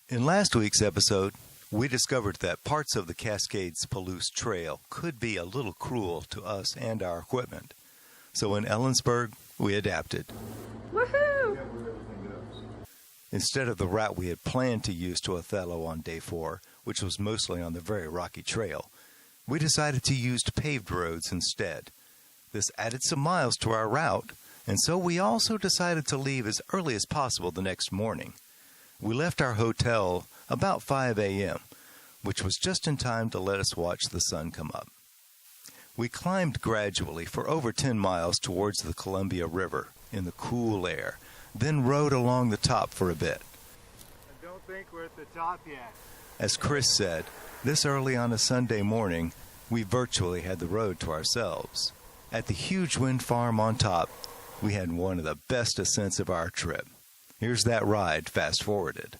In last week's episode, we discovered that parts of the Cascades-Palouse Trail could be a little cruel to us and our equipment. So in Ellensburg, we adapted. Woohoo! Instead of the route we had planned to use to Othello on day 4, which was mostly on the very rocky trail, we decided to use paved roads instead. This added some miles to our route, and so we also decided to leave as early as possible the next morning. We left our hotel about 5 a.m., which was just in time to let us watch the sun come up. We climbed gradually for over 10 miles towards the Columbia River in the cool air, then rode along the top for a bit. I don't think we're at the top yet. As Chris said, this early on a Sunday morning, we virtually had the road to ourselves. At the huge wind farm on top, we had one of the best ascents of our trip. Here's that ride fast-forwarded.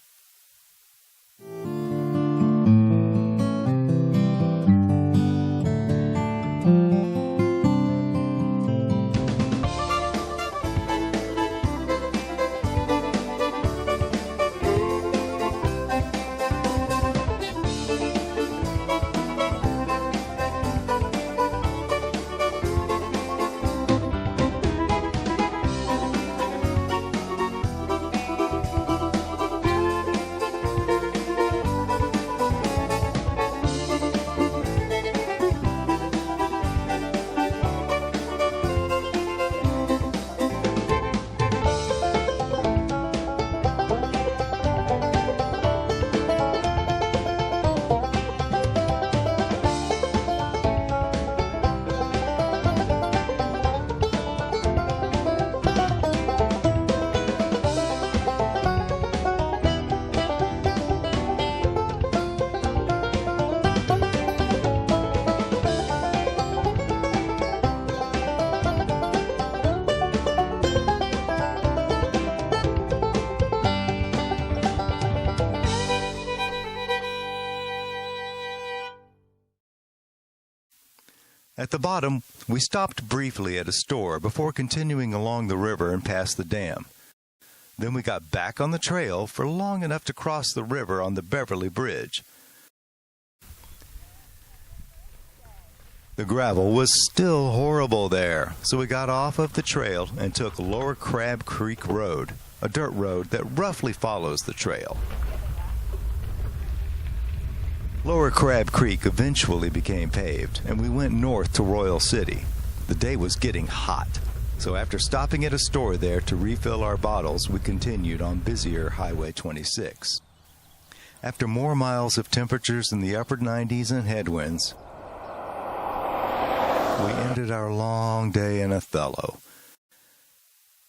At the bottom, we stopped briefly at a store before continuing along the river and past the dam. Then we got back on the trail for long enough to cross the river on the Beverly Bridge. The gravel was still horrible there, so we got off of the trail and took Lower Crab Creek Road, a dirt road that roughly follows the trail. Lower Crab Creek eventually became paved, and we went north to Royal City. The day was getting hot, so after stopping at a store there to refill our bottles, we continued on busier Highway 26. After more miles of temperatures in the upper 90s and headwinds, we ended our long day in Othello.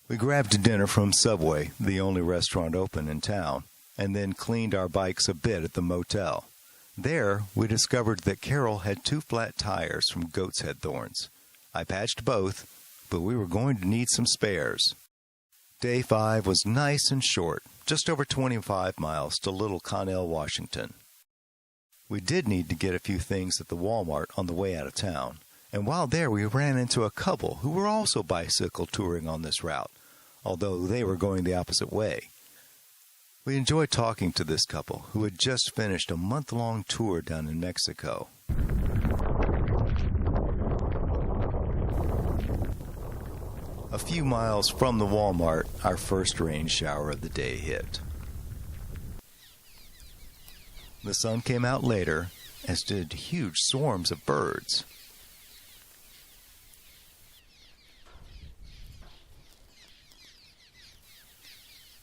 We grabbed dinner from Subway, the only restaurant open in town, and then cleaned our bikes a bit at the motel. There, we discovered that Carol had 2 flat tires from goat's head thorns. I patched both, but we were going to need some spares. Day 5 was nice and short, just over 25 miles to Little Connell, Washington. We did need to get a few things at the Walmart on the way out of town, and while there we ran into a couple who were also bicycle touring on this route, although they were going the opposite way. We enjoyed talking to this couple who had just finished a month-long tour down in Mexico. A few miles from the Walmart, our first rain shower of the day hit. The sun came out later, as did huge swarms of birds.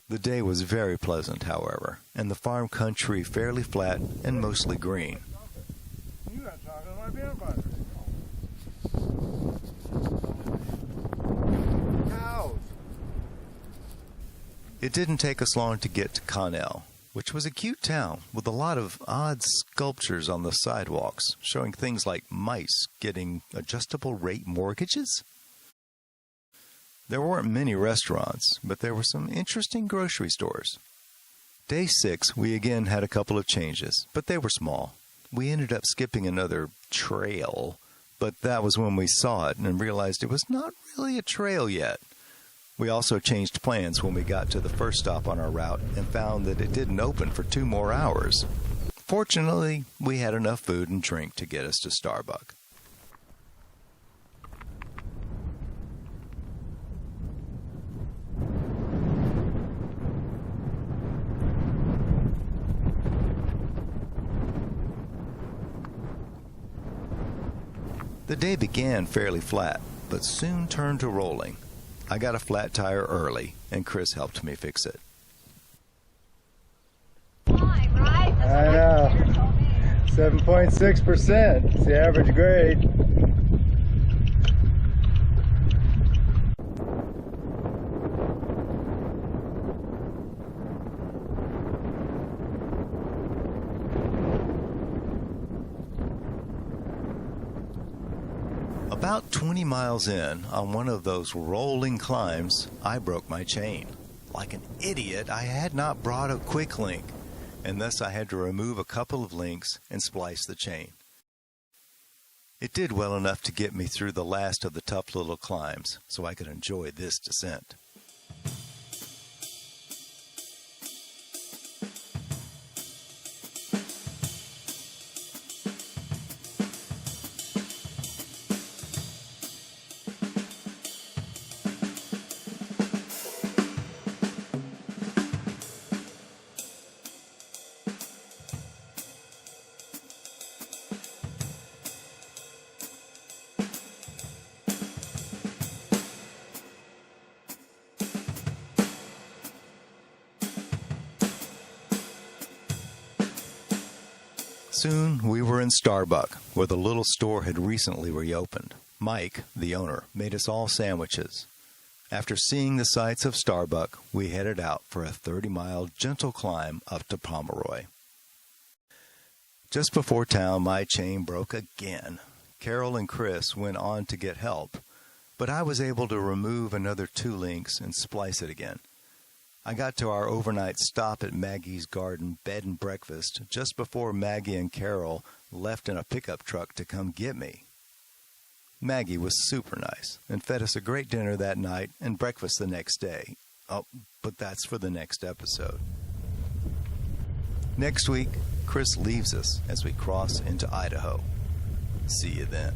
The day was very pleasant, however, and the farm country fairly flat and mostly green. You got talking to my vampire. Cows. It didn't take us long to get to Connell, which was a cute town with a lot of odd sculptures on the sidewalks, showing things like mice getting adjustable rate mortgages. There weren't many restaurants, but there were some interesting grocery stores. Day 6, we again had a couple of changes, but they were small. We ended up skipping another trail, but that was when we saw it and realized it was not really a trail yet. We also changed plans when we got to the first stop on our route and found that it didn't open for 2 more hours. Fortunately, we had enough food and drink to get us to Starbuck. The day began fairly flat, but soon turned to rolling. I got a flat tire early, and Chris helped me fix it. I know. 7.6%. It's the average grade. About 20 miles in, on one of those rolling climbs, I broke my chain. Like an idiot, I had not brought a quick link, and thus I had to remove a couple of links and splice the chain. It did well enough to get me through the last of the tough little climbs, so I could enjoy this descent. Soon we were in Starbuck, where the little store had recently reopened. Mike, the owner, made us all sandwiches. After seeing the sights of Starbuck, we headed out for a 30-mile gentle climb up to Pomeroy. Just before town, my chain broke again. Carol and Chris went on to get help, but I was able to remove another 2 links and splice it again. I got to our overnight stop at Maggie's Garden Bed and Breakfast just before Maggie and Carol left in a pickup truck to come get me. Maggie was super nice and fed us a great dinner that night and breakfast the next day. Oh, but that's for the next episode. Next week, Chris leaves us as we cross into Idaho. See you then.